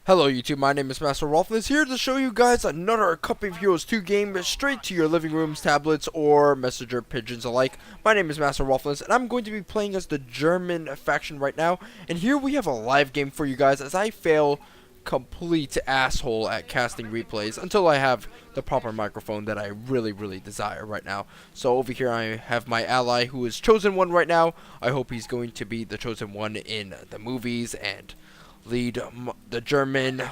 Hello YouTube, my name is Master Rolfness here to show you guys another Cup of Heroes 2 game straight to your living rooms, tablets, or messenger pigeons alike. My name is Master Rolfness and I'm going to be playing as the German faction right now. And here we have a live game for you guys as I fail complete asshole at casting replays until I have the proper microphone that I really desire right now. So over here I have my ally who is Chosen One right now. I hope he's going to be the Chosen One in the movies and lead the German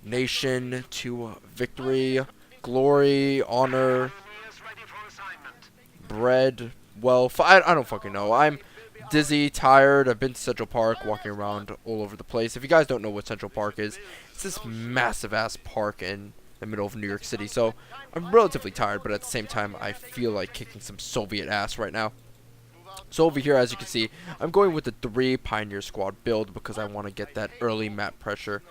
nation to victory, glory, honor, bread, wealth. I don't fucking know. I'm dizzy, tired. I've been to Central Park, walking around all over the place. If you guys don't know what Central Park is, it's this massive ass park in the middle of New York City. So I'm relatively tired, but at the same time, I feel like kicking some Soviet ass right now. So over here, as you can see, I'm going with the 3 Pioneer Squad build because I want to get that early map pressure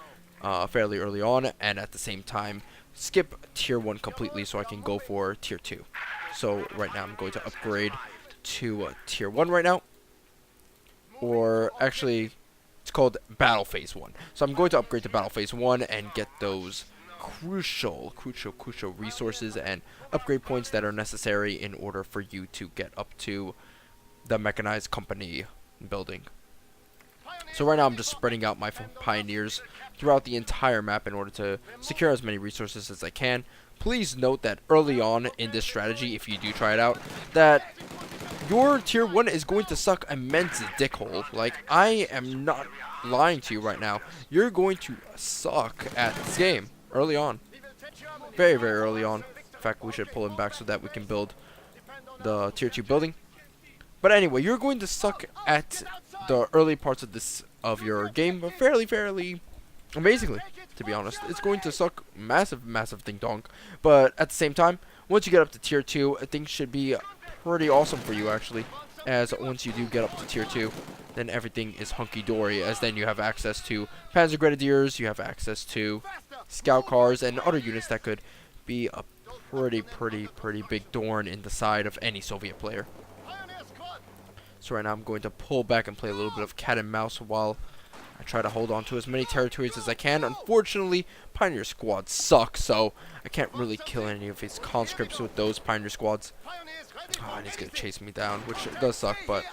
fairly early on, and at the same time skip tier 1 completely so I can go for tier 2. So right now I'm going to upgrade to tier 1 right now, or actually it's called Battle Phase 1. So I'm going to upgrade to Battle Phase 1 and get those crucial resources and upgrade points that are necessary in order for you to get up to the mechanized company building. So right now I'm just spreading out my pioneers throughout the entire map in order to secure as many resources as I can. Please note that early on in this strategy, if you do try it out, that your tier 1 is going to suck immense dickhole. Like, I am not lying to you right now. You're going to suck at this game early on. Very early on. In fact, we should pull him back so that we can build the tier 2 building. But anyway, you're going to suck at the early parts of your game fairly amazingly, to be honest. It's going to suck massive ding dong. But at the same time, once you get up to tier 2, things should be pretty awesome for you actually. As once you do get up to tier 2, then everything is hunky-dory, as then you have access to Panzer Grenadiers, you have access to scout cars, and other units that could be a pretty big thorn in the side of any Soviet player. So right now I'm going to pull back and play a little bit of cat and mouse while I try to hold on to as many territories as I can. Unfortunately, Pioneer Squads suck, so I can't really kill any of his conscripts with those Pioneer Squads. Oh, and he's going to chase me down, which does suck, but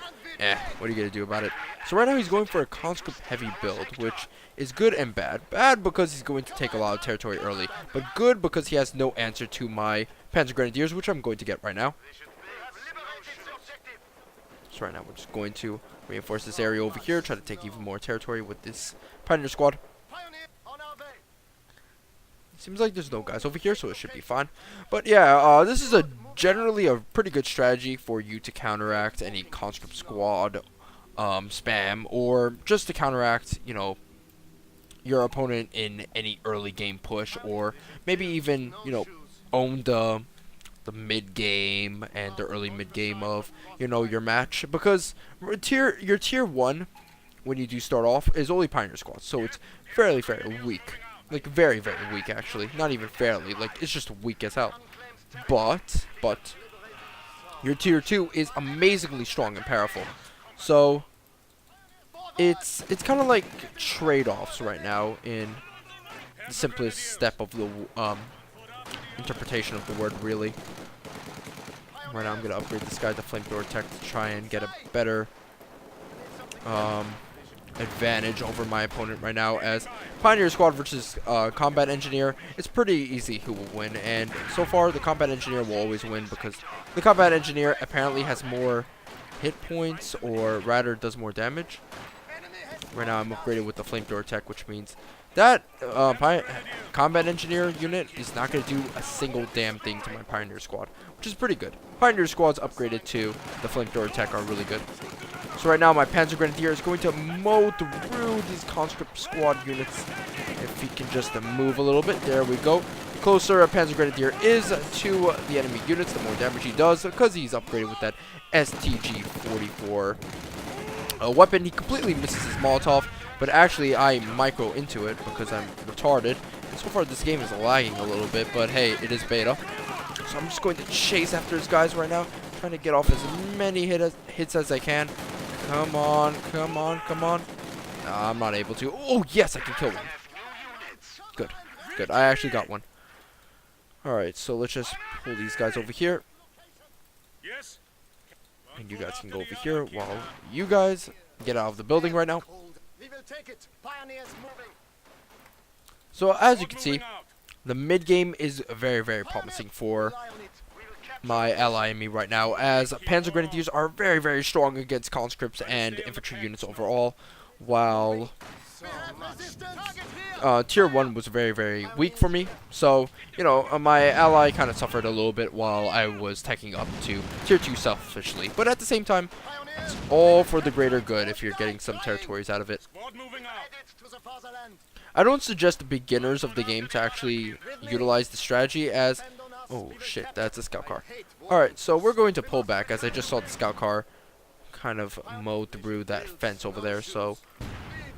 what are you going to do about it? So right now he's going for a conscript heavy build, which is good and bad. Bad because he's going to take a lot of territory early, but good because he has no answer to my Panzer Grenadiers, which I'm going to get right now. So right now we're just going to reinforce this area over here, try to take even more territory with this Pioneer Squad. Seems like there's no guys over here, so it should be fine. But yeah, this is generally a pretty good strategy for you to counteract any conscript squad spam, or just to counteract, you know, your opponent in any early game push, or maybe even, you know, own the mid game and the early mid game of, you know, your match, because your tier 1 when you do start off is only Pioneer Squad, so it's fairly weak, like very weak actually, not even fairly, like it's just weak as hell. But your tier 2 is amazingly strong and powerful, so it's kind of like trade-offs right now in the simplest step of the interpretation of the word, really. Right now I'm going to upgrade this guy to Flamethrower Tech to try and get a better advantage over my opponent right now, as Pioneer Squad versus Combat Engineer, it's pretty easy who will win, and so far the Combat Engineer will always win because the Combat Engineer apparently has more hit points, or rather does more damage. Right now I'm upgraded with the Flamethrower Tech, which means that Combat Engineer unit is not going to do a single damn thing to my Pioneer Squad, which is pretty good. Pioneer Squads upgraded to the Flamethrower Tech are really good. So right now my Panzer Grenadier is going to mow through these conscript squad units. If he can just move a little bit, there we go. The closer a Panzer Grenadier is to the enemy units, the more damage he does, because he's upgraded with that STG-44 weapon. He completely misses his Molotov, but actually I micro into it because I'm retarded. And so far this game is lagging a little bit, but hey, it is beta. So I'm just going to chase after his guys right now, trying to get off as many hits as I can. Come on. I'm not able to. Oh, yes, I can kill one. Good. Good. I actually got one. Alright, so let's just pull these guys over here. And you guys can go over here while you guys get out of the building right now. So as you can see, the mid game is very, very promising for my ally and me right now, as Panzer Grenadiers are very, very strong against conscripts and infantry units overall, while Tier 1 was very, very weak for me. So, you know, my ally kind of suffered a little bit while I was taking up to Tier 2 selfishly. But at the same time, it's all for the greater good if you're getting some territories out of it. I don't suggest the beginners of the game to actually utilize the strategy, as... Oh shit, that's a scout car. Alright, so we're going to pull back, as I just saw the scout car kind of mow through that fence over there. So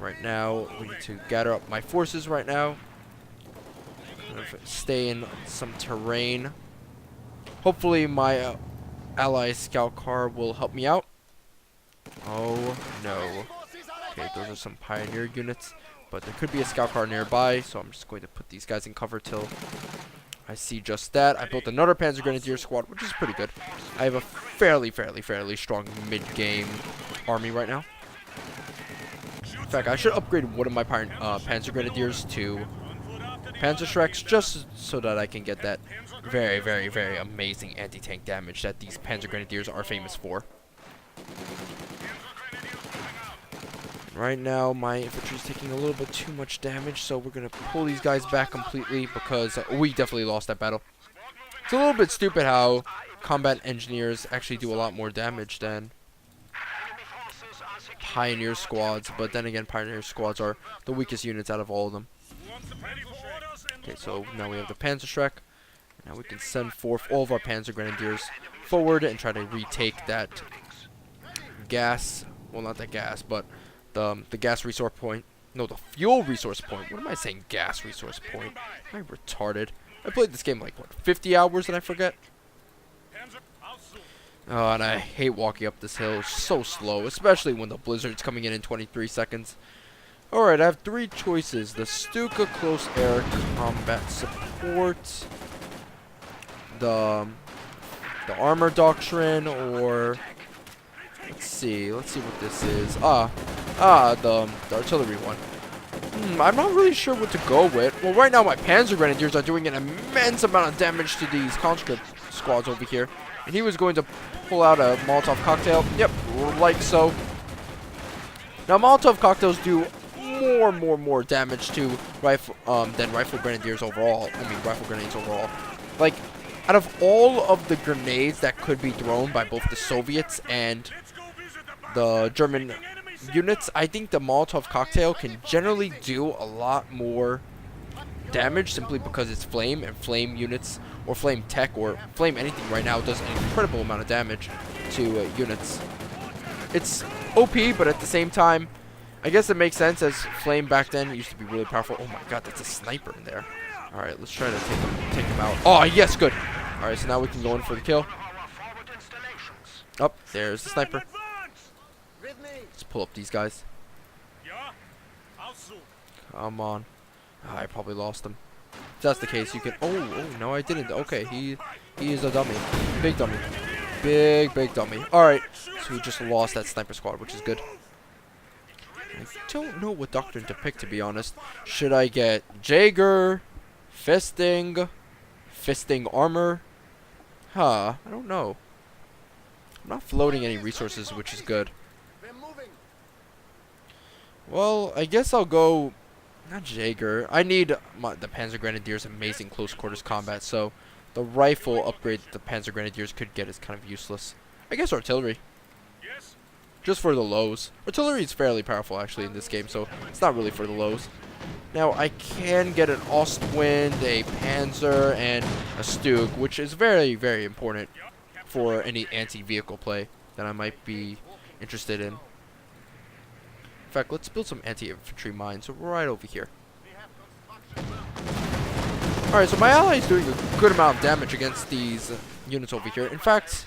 right now we need to gather up my forces right now, kind of stay in some terrain. Hopefully my ally scout car will help me out. Oh no. Okay, those are some pioneer units, but there could be a scout car nearby, so I'm just going to put these guys in cover till I see just that. I built another Panzer Grenadier squad, which is pretty good. I have a fairly strong mid-game army right now. In fact, I should upgrade one of my Panzer Grenadiers to Panzerschrecks, just so that I can get that very amazing anti-tank damage that these Panzer Grenadiers are famous for. Right now, my infantry is taking a little bit too much damage, so we're going to pull these guys back completely, because we definitely lost that battle. It's a little bit stupid how combat engineers actually do a lot more damage than pioneer squads, but then again, pioneer squads are the weakest units out of all of them. Okay, so now we have the Panzerschreck. Now we can send forth all of our Panzer Grenadiers forward and try to retake that gas, well, not that gas, but the gas resource point. No, the fuel resource point. What am I saying? Gas resource point. Am I retarded? I played this game like, what, 50 hours and I forget? Oh, and I hate walking up this hill. It's so slow, especially when the blizzard's coming in 23 seconds. Alright, I have three choices. The Stuka Close Air Combat Support, the Armor Doctrine, or... Let's see what this is. The artillery one. I'm not really sure what to go with. Well, right now my Panzer Grenadiers are doing an immense amount of damage to these conscript squads over here. And he was going to pull out a Molotov cocktail. Yep, like so. Now Molotov cocktails do more damage to than rifle grenadiers overall. I mean rifle grenades overall. Like, out of all of the grenades that could be thrown by both the Soviets and the German units, I think the Molotov cocktail can generally do a lot more damage, simply because it's flame, and flame units or flame tech or flame anything right now does an incredible amount of damage to units. It's OP, but at the same time, I guess it makes sense, as flame back then used to be really powerful. Oh my god, that's a sniper in there. Alright, let's try to take him out. Oh, yes, good. Alright, so now we can go in for the kill. Oh, there's the sniper. Let's pull up these guys. Come on. Oh, I probably lost him. If that's the case, you can... Oh, no, I didn't. Okay, he is a dummy. Big dummy. Big dummy. Alright, so we just lost that sniper squad, which is good. I don't know what doctrine to pick, to be honest. Should I get Jaeger, Fisting armor? I don't know. I'm not floating any resources, which is good. Well, I guess I'll go... Not Jaeger. I need the Panzer Grenadiers amazing close quarters combat, so the rifle upgrade that the Panzer Grenadiers could get is kind of useless. I guess artillery. Just for the lows. Artillery is fairly powerful actually in this game, so it's not really for the lows. Now, I can get an Ostwind, a Panzer, and a Stug, which is very important for any anti-vehicle play that I might be interested in. In fact, let's build some anti-infantry mines right over here. Alright, so my ally is doing a good amount of damage against these units over here. In fact,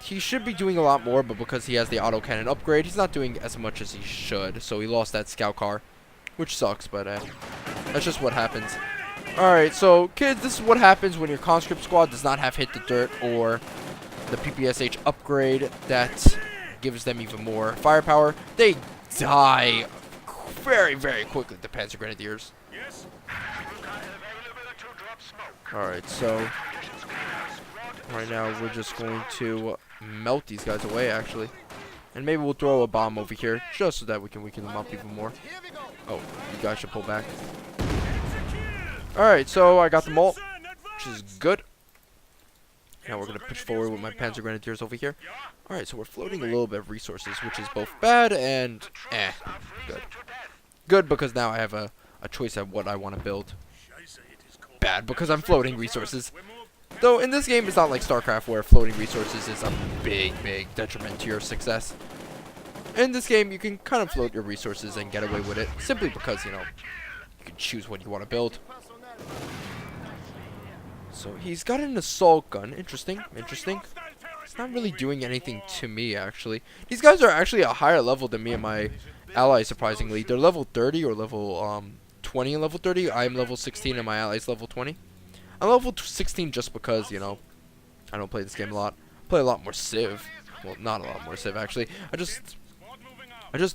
he should be doing a lot more, but because he has the autocannon upgrade, he's not doing as much as he should. So he lost that scout car, which sucks, but that's just what happens. Alright, so kids, this is what happens when your conscript squad does not have hit the dirt or the PPSH upgrade that gives them even more firepower. They die very, very quickly, the Panzer Grenadiers. Alright, so right now we're just going to melt these guys away, actually. And maybe we'll throw a bomb over here just so that we can weaken them up even more. Oh, you guys should pull back. Alright, so I got them all, which is good. Now we're going to push forward with my Panzer Grenadiers over here. Alright, so we're floating a little bit of resources, which is both bad and good. Good because now I have a choice at what I want to build. Bad because I'm floating resources. Though in this game, it's not like StarCraft where floating resources is a big, big detriment to your success. In this game, you can kind of float your resources and get away with it, simply because, you know, you can choose what you want to build. So he's got an assault gun. Interesting, interesting. It's not really doing anything to me, actually. These guys are actually a higher level than me and my allies, surprisingly. They're level 30 or level 20 and level 30. I'm level 16 and my allies level 20. I'm level 16 just because, you know, I don't play this game a lot. I play a lot more Civ. Well, not a lot more Civ, actually. I just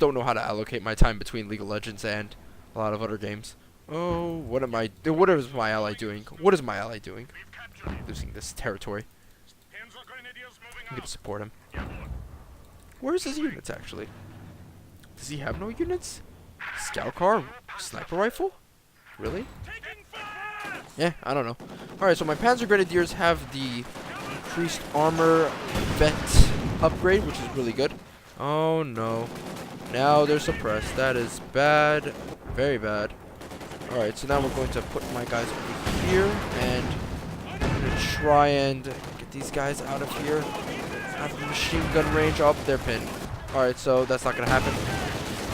don't know how to allocate my time between League of Legends and a lot of other games. Oh, what is my ally doing? What is my ally doing? Losing this territory. I'm gonna support him. Where's his units, actually? Does he have no units? Scout car? Sniper rifle? Really? Yeah, I don't know. Alright, so my Panzer Grenadiers have the increased armor vet upgrade, which is really good. Oh no. Now they're suppressed. That is bad. Very bad. Alright, so now we're going to put my guys over here, and I'm going to try and get these guys out of here. Out of machine gun range. Up, they're pinned. Alright, so that's not going to happen.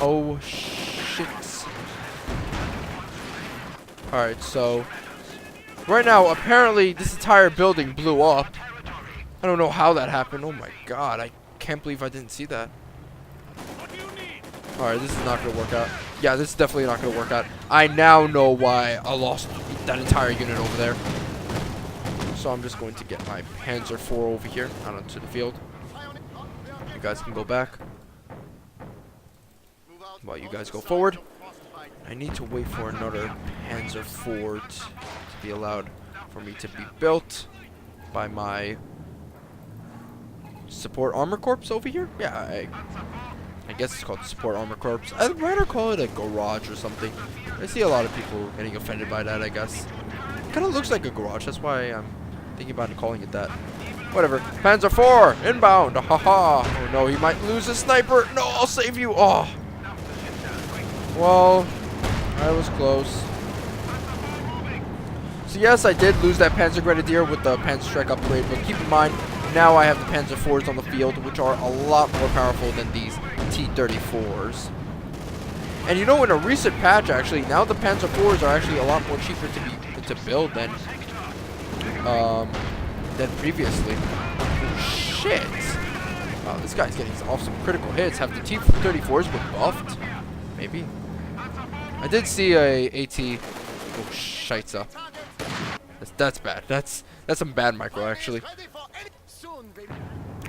Oh, shit. Alright, so right now, apparently, this entire building blew up. I don't know how that happened. Oh my god, I can't believe I didn't see that. Alright, this is not going to work out. Yeah, this is definitely not going to work out. I now know why I lost that entire unit over there. So I'm just going to get my Panzer IV over here out onto the field. You guys can go back while you guys go forward. I need to wait for another Panzer IV to be allowed for me to be built by my support armor corps over here. Yeah, I guess it's called support armor corps. I'd rather call it a garage or something. I see a lot of people getting offended by that, I guess. It kind of looks like a garage. That's why I'm thinking about calling it that. Whatever. Panzer IV inbound. Haha. Oh no, he might lose a sniper. No, I'll save you. Oh. Well, I was close. So yes, I did lose that Panzer Grenadier with the Panzerschreck upgrade, but keep in mind, now I have the Panzer IVs on the field, which are a lot more powerful than these T-34s. And you know, in a recent patch, actually, now the Panzer IVs are actually a lot more cheaper to build than previously. Shit! Wow, this guy's getting off some critical hits. Have the T-34s been buffed? Maybe. I did see a AT. Oh, Scheitzer. That's bad. That's some bad micro, actually.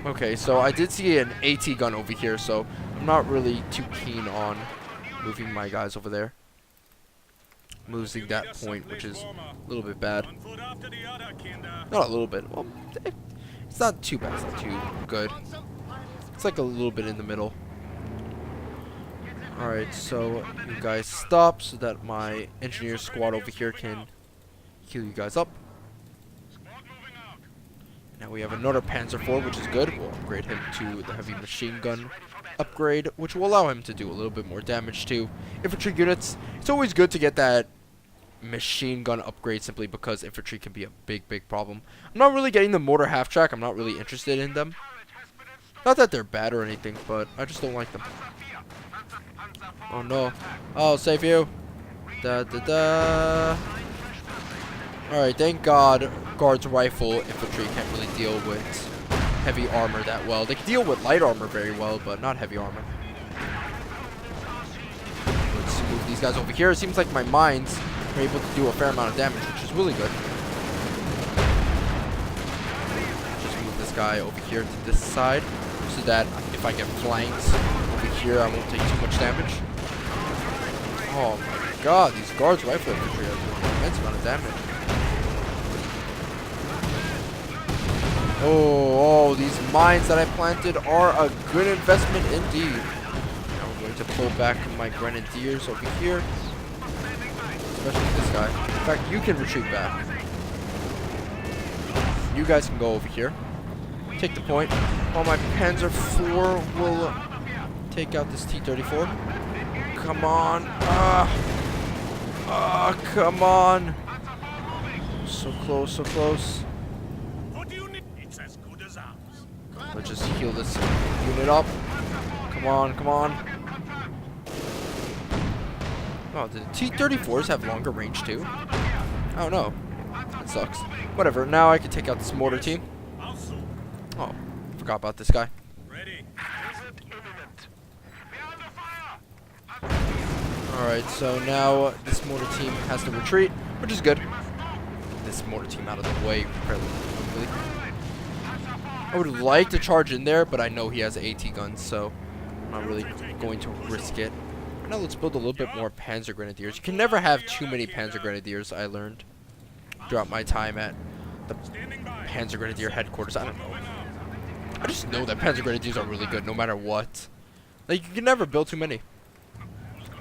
Okay, so I did see an AT gun over here, so I'm not really too keen on moving my guys over there. I'm losing that point, which is a little bit bad. Not a little bit. Well, it's not too bad. It's not too good. It's like a little bit in the middle. Alright, so you guys stop so that my engineer squad over here can heal you guys up. Now we have another Panzer IV, which is good. We'll upgrade him to the heavy machine gun upgrade, which will allow him to do a little bit more damage to infantry units. It's always good to get that machine gun upgrade simply because infantry can be a big, big problem. I'm not really getting the mortar half-track. I'm not really interested in them. Not that they're bad or anything, but I just don't like them. Oh no. I'll save you. Da da da. Alright, thank God Guard's rifle infantry can't really deal with heavy armor that well. They can deal with light armor very well, but not heavy armor. Let's move these guys over here. It seems like my mines are able to do a fair amount of damage, which is really good. Just move this guy over here to this side, so that if I get flanked over here, I won't take too much damage. Oh my god, these guards rifle infantry are doing an immense amount of damage. Oh, these mines that I planted are a good investment indeed. Now we're going to pull back my grenadiers over here. Especially this guy. In fact, you can retreat back. You guys can go over here. Take the point. While my Panzer IV will take out this T-34. Come on. Come on. So close, so close. Let's just heal this unit up. Come on, come on. Oh, the T-34s have longer range too? I don't know. That sucks. Whatever, now I can take out this mortar team. Oh, forgot about this guy. Alright, so now this mortar team has to retreat, which is good. This mortar team out of the way fairly quickly. I would like to charge in there, but I know he has AT guns, so I'm not really going to risk it. Now let's build a little bit more Panzer Grenadiers. You can never have too many Panzer Grenadiers, I learned throughout my time at the Panzer Grenadier headquarters. I don't know. I just know that Panzer Grenadiers are really good no matter what. Like, you can never build too many.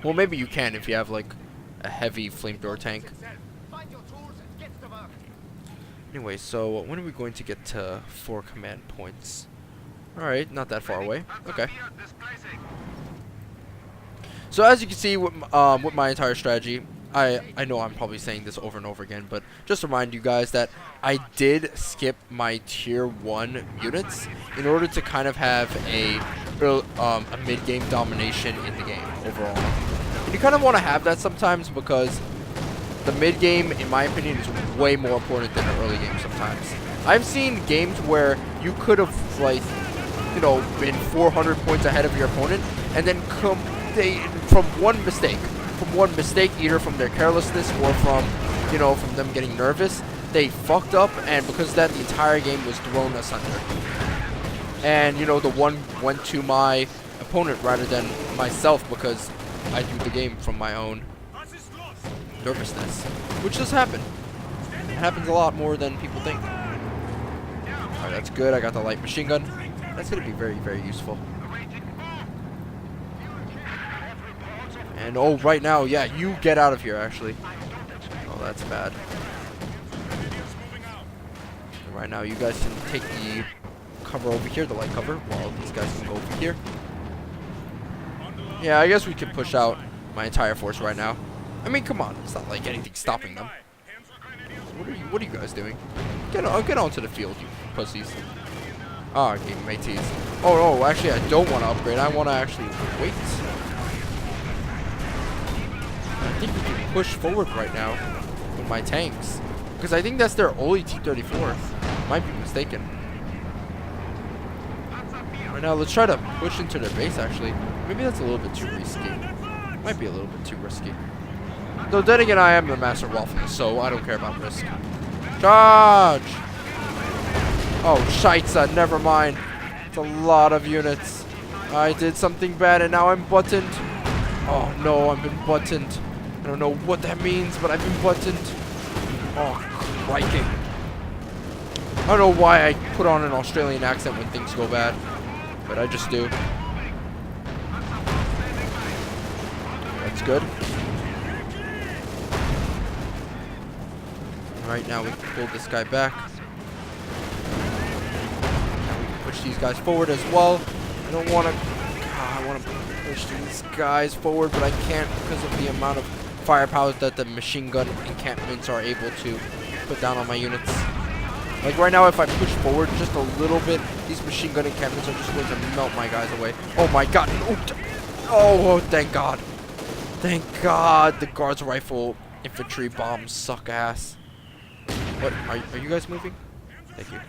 Well, maybe you can if you have, like, a heavy flamethrower tank. Anyway, so when are we going to get to 4 command points? Alright, not that far away. Okay. So as you can see with my entire strategy, I know I'm probably saying this over and over again, but just to remind you guys that I did skip my tier 1 units in order to kind of have a mid-game domination in the game overall. And you kind of want to have that sometimes because the mid-game, in my opinion, is way more important than the early game sometimes. I've seen games where you could have, like, you know, been 400 points ahead of your opponent, and then from one mistake, either from their carelessness or from, you know, from them getting nervous, they fucked up, and because of that, the entire game was thrown asunder. And, you know, the one went to my opponent rather than myself because I do the game from my own nervousness, which does happen. It happens a lot more than people think. Alright, that's good. I got the light machine gun. That's going to be very, very useful. And, oh, right now, yeah, you get out of here, actually. Oh, that's bad. And right now, you guys can take the cover over here, the light cover, while these guys can go over here. Yeah, I guess we can push out my entire force right now. I mean, come on, it's not like anything's stopping them. What are you guys doing? Get onto the field, you pussies. Ah, I gave him ATs. Oh no, actually I don't want to upgrade. I want to actually wait. I think we can push forward right now with my tanks, because I think that's their only T-34. Might be mistaken. Right now, let's try to push into their base. Actually, maybe that's a little bit too risky. Might be a little bit too risky. Though then again, I am the master waffler, so I don't care about risk. Charge! Oh, scheisse, never mind. It's a lot of units. I did something bad and now I'm buttoned. Oh no, I've been buttoned. I don't know what that means, but I've been buttoned. Oh, crikey. I don't know why I put on an Australian accent when things go bad, but I just do. That's good. Alright, now we can pull this guy back. Now we can push these guys forward as well. I don't want to... I want to push these guys forward, but I can't because of the amount of firepower that the machine gun encampments are able to put down on my units. Like right now, if I push forward just a little bit, these machine gun encampments are just going to melt my guys away. Oh my god. Oh, thank god. Thank god. The guards rifle infantry bombs suck ass. What? Are you guys moving? Thank you.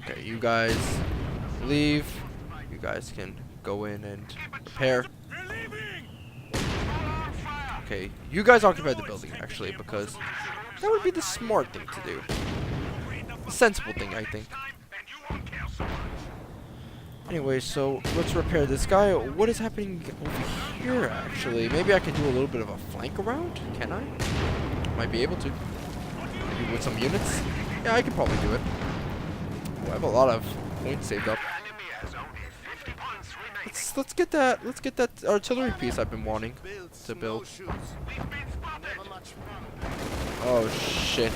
Okay, you guys leave. You guys can go in and repair. Okay, you guys occupy the building, actually, because that would be the smart thing to do. The sensible thing, I think. Anyway, so let's repair this guy. What is happening over here, actually? Maybe I can do a little bit of a flank around? Can I? Might be able to. Maybe with some units? Yeah, I could probably do it. Oh, I have a lot of points saved up. Let's get that artillery piece I've been wanting to build. Oh shit.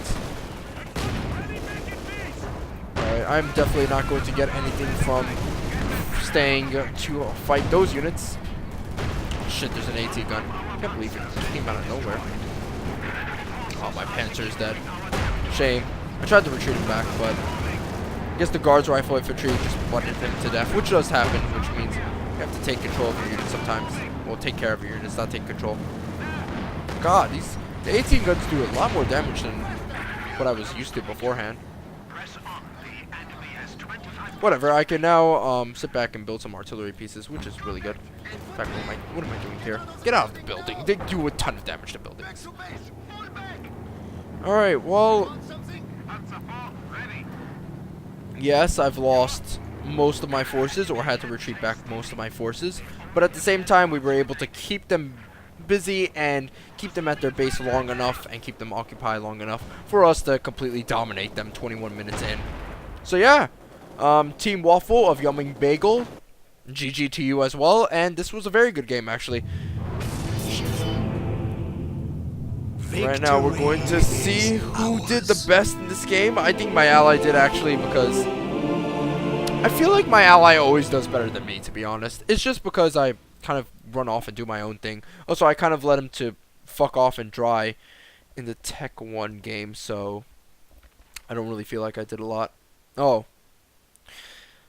Alright, I'm definitely not going to get anything from staying to fight those units. Shit, there's an AT gun. I can't believe it came out of nowhere. Oh, my Panzer's dead. Shame. I tried to retreat him back, but I guess the guards rifle infantry just butted him to death, which does happen, which means you have to take control of your units sometimes. Well, take care of your units, not take control. God, the 18 guns do a lot more damage than what I was used to beforehand. Whatever, I can now sit back and build some artillery pieces, which is really good. In fact, what am I doing here? Get out of the building. They do a ton of damage to buildings. Alright, well, yes, I've lost most of my forces, or had to retreat back most of my forces, but at the same time we were able to keep them busy and keep them at their base long enough and keep them occupied long enough for us to completely dominate them 21 minutes in. So yeah, Team Waffle of Yumming Bagel, GG to you as well, and this was a very good game actually. Right now we're going to see who did the best in this game. I think my ally did actually, because I feel like my ally always does better than me, to be honest. It's just because I kind of run off and do my own thing. Also, I kind of let him to fuck off and dry in the Tech 1 game, so I don't really feel like I did a lot. Oh.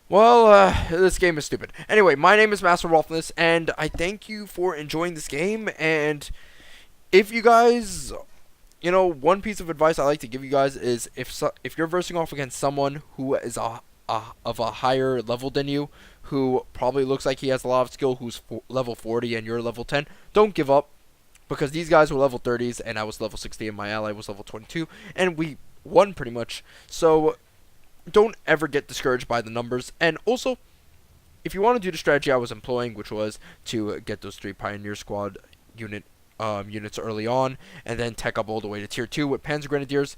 Well, this game is stupid. Anyway, my name is Master Rolfness, and I thank you for enjoying this game, and if you guys, you know, one piece of advice I like to give you guys is if you're versing off against someone who is of a higher level than you, who probably looks like he has a lot of skill, who's level 40 and you're level 10, don't give up, because these guys were level 30s and I was level 60 and my ally was level 22, and we won pretty much. So don't ever get discouraged by the numbers. And also, if you want to do the strategy I was employing, which was to get those 3 Pioneer Squad units early on, and then tech up all the way to tier 2 with Panzer Grenadiers,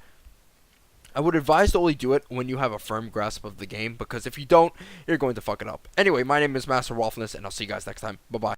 I would advise to only do it when you have a firm grasp of the game, because if you don't, you're going to fuck it up. Anyway, my name is Master Rolfness, and I'll see you guys next time. Bye-bye.